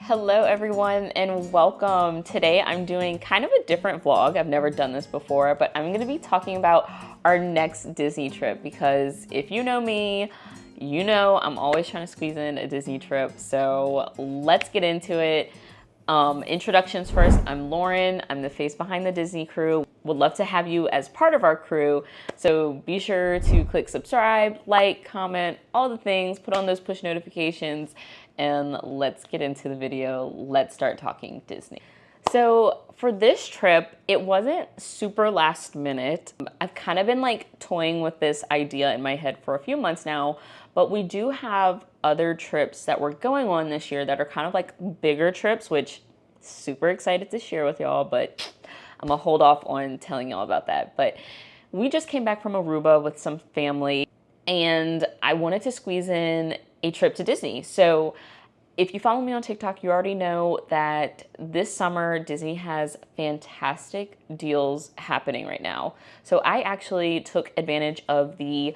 Hello everyone and welcome. Today I'm doing kind of a different vlog. I've never done this before, but I'm going to be talking about our next Disney trip because if you know me, you know I'm always trying to squeeze in a Disney trip. So let's get into it. Introductions first. I'm Lauren. I'm the face behind the Disney crew. Would love to have you as part of our crew. So be sure to click subscribe, like, comment, all the things, put on those push notifications, and let's get into the video. Let's start talking Disney. So for this trip, it wasn't super last minute. I've kind of been like toying with this idea in my head for a few months now, but we do have other trips that we're going on this year that are kind of like bigger trips, which super excited to share with y'all, but I'm gonna hold off on telling y'all about that. But we just came back from Aruba with some family and I wanted to squeeze in a trip to Disney. So if you follow me on TikTok, you already know that this summer Disney has fantastic deals happening right now. So I actually took advantage of the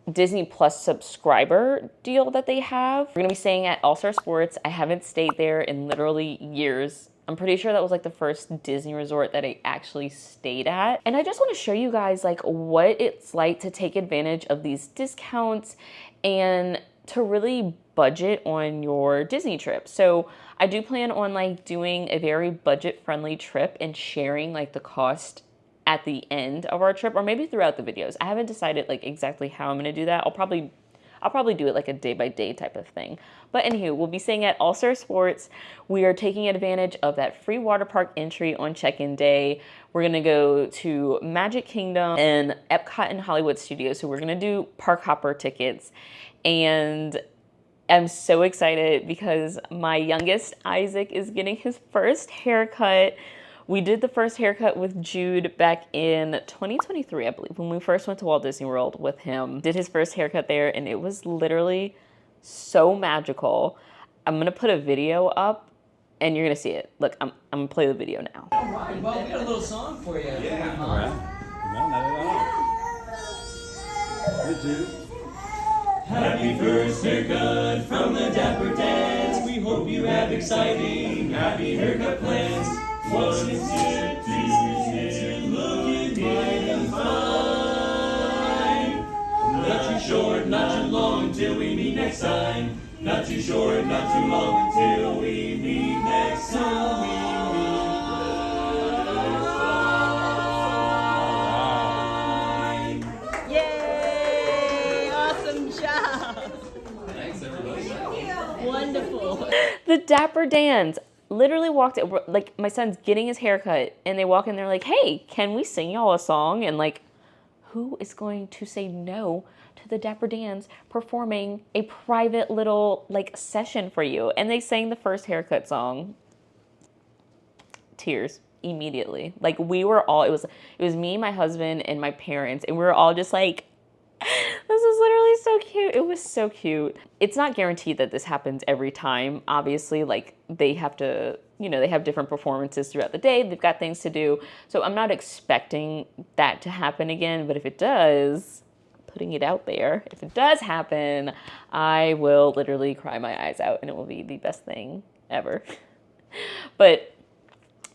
Disney Plus subscriber deal that they have. We're gonna be staying at All Star Sports. I haven't stayed there in literally years. I'm pretty sure that was like the first Disney resort that I actually stayed at. And I just wanna show you guys like what it's like to take advantage of these discounts and to really budget on your Disney trip. So I do plan on like doing a very budget friendly trip and sharing like the cost at the end of our trip or maybe throughout the videos. I haven't decided like exactly how I'm gonna do that. I'll probably do it like a day by day type of thing. But anywho, we'll be staying at All Star Sports. We are taking advantage of that free water park entry on check-in day. We're gonna go to Magic Kingdom and Epcot and Hollywood Studios. So we're gonna do park hopper tickets. And I'm so excited because my youngest, Isaac, is getting his first haircut. We did the first haircut with Jude back in 2023, I believe, when we first went to Walt Disney World with him. Did his first haircut there, and it was literally so magical. I'm gonna put a video up, and you're gonna see it. Look, I'm gonna play the video now. All right, well, we got a little song for you. Yeah, all right. No, not at all. Good, Jude. Happy first haircut from the Dapper Dads. We hope you have exciting, happy haircut plans. Once it's here, looking bright and fine. Not too short, not too long until we meet next time. Not too short, not too long until we meet next time. Yay! Awesome job! Thanks, everybody. Wonderful. The Dapper Dans literally walked in, like my son's getting his haircut and they walk in, they're like, hey, can we sing y'all a song? And like, who is going to say no to the Dapper Dans performing a private little like session for you? And they sang the first haircut song. Tears immediately. Like we were all, it was me, my husband, and my parents, and we were all just like, this is literally so cute. It was so cute. It's not guaranteed that this happens every time. Obviously, like they have to, you know, they have different performances throughout the day. They've got things to do. So I'm not expecting that to happen again. But if it does, putting it out there, if it does happen, I will literally cry my eyes out and it will be the best thing ever. But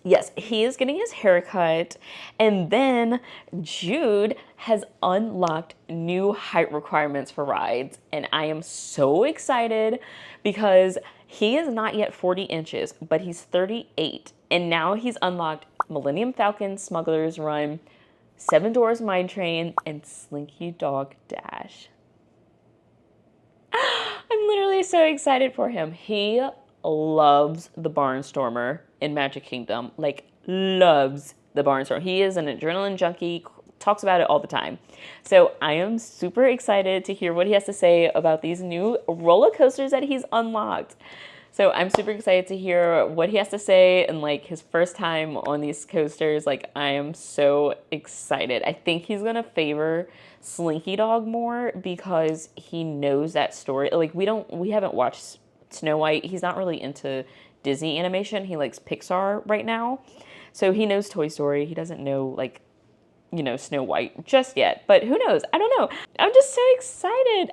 yes, he is getting his haircut, and then Jude has unlocked new height requirements for rides, and I am so excited because he is not yet 40 inches, but he's 38, and now he's unlocked Millennium Falcon Smuggler's Run, Seven Dwarfs Mine Train, and Slinky Dog Dash. I'm literally so excited for him. He loves the Barnstormer in Magic Kingdom, like loves the Barnstormer. He is an adrenaline junkie, talks about it all the time. So I am super excited to hear what he has to say about these new roller coasters that he's unlocked. So I'm super excited to hear what he has to say and like his first time on these coasters. Like I am so excited. I think he's gonna favor Slinky Dog more because he knows that story. Like we haven't watched Snow White. He's not really into Disney animation. He likes Pixar right now. So he knows Toy Story. He doesn't know like, you know, Snow White just yet, but who knows? I don't know. I'm just so excited.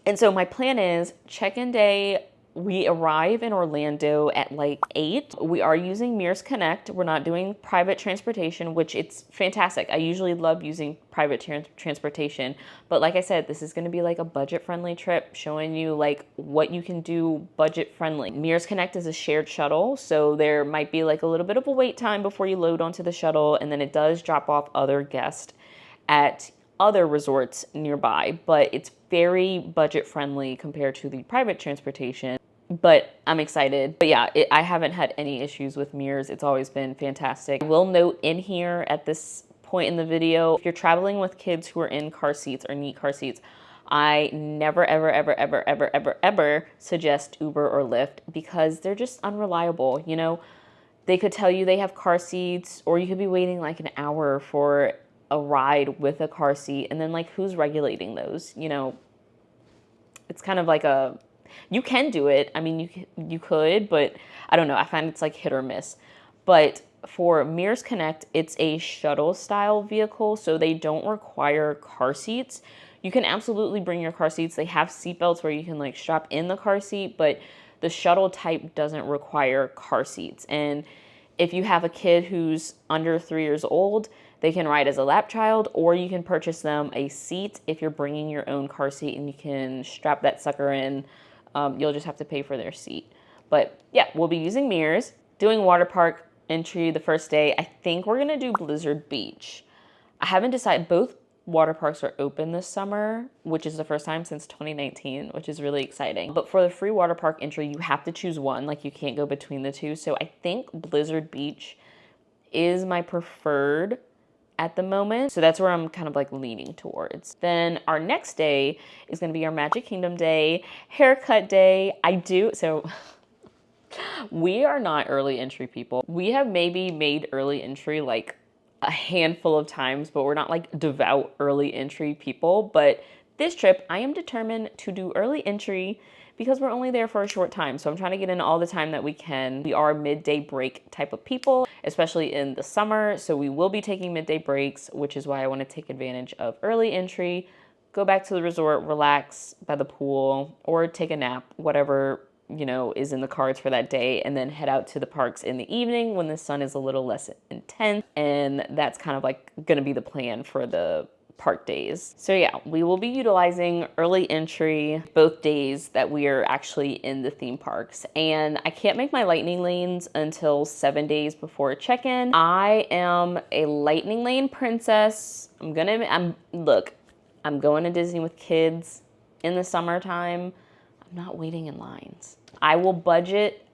And so my plan is check-in day we arrive in Orlando at like 8. We are using Mears Connect. We're not doing private transportation, which it's fantastic. I usually love using private transportation. But like I said, this is going to be like a budget-friendly trip, showing you like what you can do budget-friendly. Mears Connect is a shared shuttle, so there might be like a little bit of a wait time before you load onto the shuttle, and then it does drop off other guests at other resorts nearby, but it's very budget friendly compared to the private transportation. But I'm excited. But yeah, I haven't had any issues with Mears. It's always been fantastic. I will note in here at this point in the video, if you're traveling with kids who are in car seats or need car seats, I never, ever, ever, ever, ever, ever, ever suggest Uber or Lyft, because they're just unreliable. You know, they could tell you they have car seats, or you could be waiting like an hour for a ride with a car seat, and then like who's regulating those? You know, it's kind of like you can do it. I mean, you could, but I don't know. I find it's like hit or miss. But for Mears Connect, it's a shuttle style vehicle, so they don't require car seats. You can absolutely bring your car seats. They have seat belts where you can like strap in the car seat, but the shuttle type doesn't require car seats. And if you have a kid who's under 3 years old, they can ride as a lap child, or you can purchase them a seat if you're bringing your own car seat, and you can strap that sucker in. You'll just have to pay for their seat. But yeah, we'll be using Mears, doing water park entry the first day. I think we're gonna do Blizzard Beach. I haven't decided. Both water parks are open this summer, which is the first time since 2019, which is really exciting. But for the free water park entry, you have to choose one. Like, you can't go between the two. So I think Blizzard Beach is my preferred at the moment. So that's where I'm kind of like leaning towards. Then our next day is going to be our Magic Kingdom day, haircut day. So we are not early entry people. We have maybe made early entry like a handful of times, but we're not like devout early entry people. But this trip, I am determined to do early entry because we're only there for a short time. So I'm trying to get in all the time that we can. We are midday break type of people, especially in the summer. So we will be taking midday breaks, which is why I want to take advantage of early entry, go back to the resort, relax by the pool, or take a nap, whatever, you know, is in the cards for that day, and then head out to the parks in the evening when the sun is a little less intense. And that's kind of like going to be the plan for the park days. So yeah, we will be utilizing early entry both days that we are actually in the theme parks. And I can't make my lightning lanes until 7 days before check-in. I am a lightning lane princess. I'm going to Disney with kids in the summertime. I'm not waiting in lines. I will budget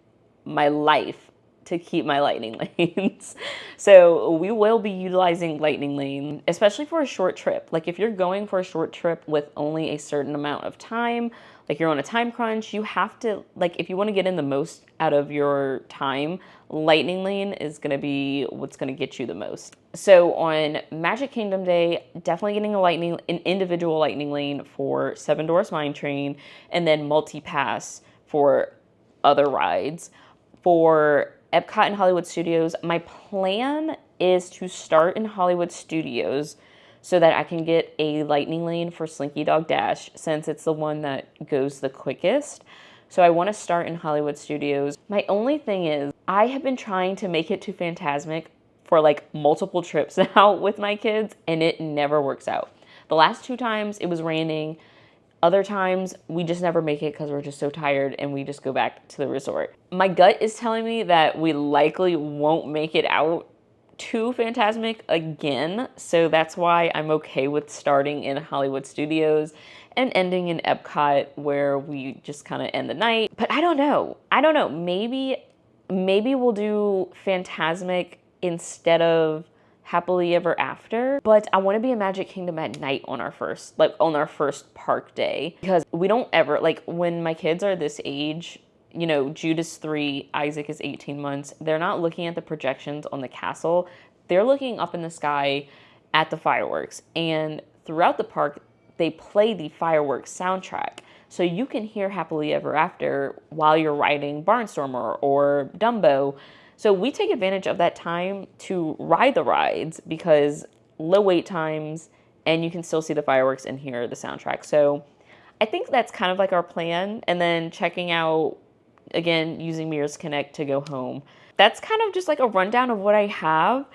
my life to keep my lightning lanes. So we will be utilizing lightning lane, especially for a short trip. Like, if you're going for a short trip with only a certain amount of time, like you're on a time crunch, you have to, like, if you want to get in the most out of your time, lightning lane is going to be what's going to get you the most. So on Magic Kingdom Day, definitely getting an individual lightning lane for Seven Dwarfs Mine Train, and then multi-pass for other rides. For Epcot and Hollywood Studios, my plan is to start in Hollywood Studios so that I can get a lightning lane for Slinky Dog Dash, since it's the one that goes the quickest. So I want to start in Hollywood Studios. My only thing is, I have been trying to make it to Fantasmic for like multiple trips now with my kids, and it never works out. The last 2 times it was raining. Other times, we just never make it because we're just so tired and we just go back to the resort. My gut is telling me that we likely won't make it out to Fantasmic again, so that's why I'm okay with starting in Hollywood Studios and ending in Epcot, where we just kind of end the night. But I don't know. Maybe we'll do Fantasmic instead of Happily Ever After, but I want to be in Magic Kingdom at night on our first park day, because we don't ever, like, when my kids are this age, you know, Jude is 3, Isaac is 18 months, they're not looking at the projections on the castle, they're looking up in the sky at the fireworks, and throughout the park, they play the fireworks soundtrack, so you can hear Happily Ever After while you're riding Barnstormer or Dumbo. So we take advantage of that time to ride the rides, because low wait times, and you can still see the fireworks and hear the soundtrack. So I think that's kind of like our plan. And then checking out again, using Mirrors Connect to go home. That's kind of just like a rundown of what I have.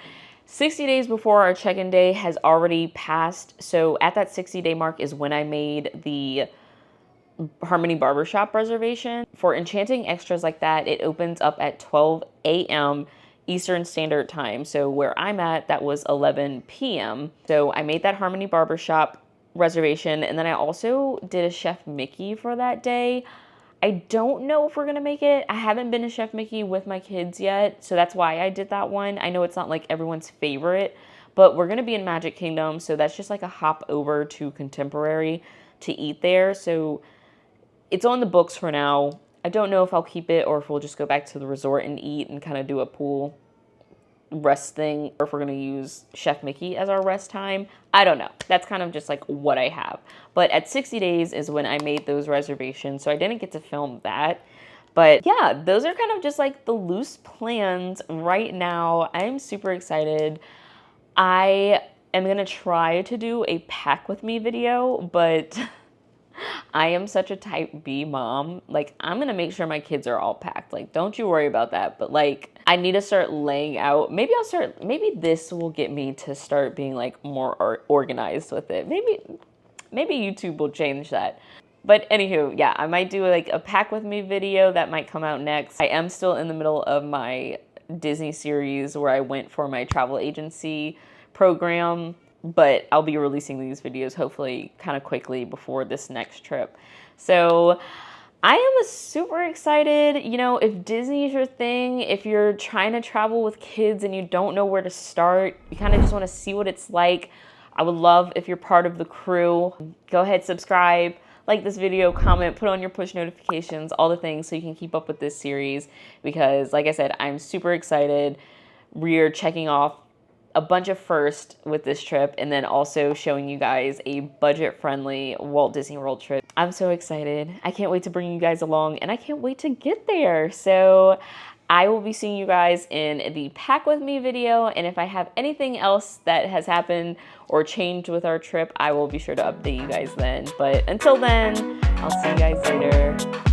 60 days before our check-in day has already passed. So at that 60-day mark is when I made the Harmony Barbershop reservation. For enchanting extras like that, it opens up at 12 a.m. Eastern Standard Time. So where I'm at, that was 11 p.m. So I made that Harmony Barbershop reservation, and then I also did a Chef Mickey for that day. I don't know if we're gonna make it. I haven't been to Chef Mickey with my kids yet, so that's why I did that one. I know it's not like everyone's favorite, but we're gonna be in Magic Kingdom, so that's just like a hop over to Contemporary to eat there. So it's on the books for now. I don't know if I'll keep it or if we'll just go back to the resort and eat and kind of do a pool rest thing, or if we're going to use Chef Mickey as our rest time. I don't know. That's kind of just like what I have. But at 60 days is when I made those reservations, so I didn't get to film that. But yeah, those are kind of just like the loose plans right now. I'm super excited. I am going to try to do a pack with me video, but I am such a type B mom. Like, I'm gonna make sure my kids are all packed. Like, don't you worry about that. But like, I need to start laying out. Maybe this will get me to start being like more organized with it. Maybe YouTube will change that. But anywho, yeah, I might do like a pack with me video that might come out next. I am still in the middle of my Disney series where I went for my travel agency program, but I'll be releasing these videos hopefully kind of quickly before this next trip. So I am super excited. You know, if Disney is your thing, if you're trying to travel with kids and you don't know where to start, you kind of just want to see what it's like, I would love if you're part of the crew. Go ahead, subscribe, like this video, comment, put on your push notifications, all the things so you can keep up with this series, because like I said, I'm super excited. We're checking off a bunch of firsts with this trip, and then also showing you guys a budget-friendly Walt Disney World trip. I'm so excited. I can't wait to bring you guys along, and I can't wait to get there. So I will be seeing you guys in the Pack With Me video, and if I have anything else that has happened or changed with our trip, I will be sure to update you guys then. But until then, I'll see you guys later.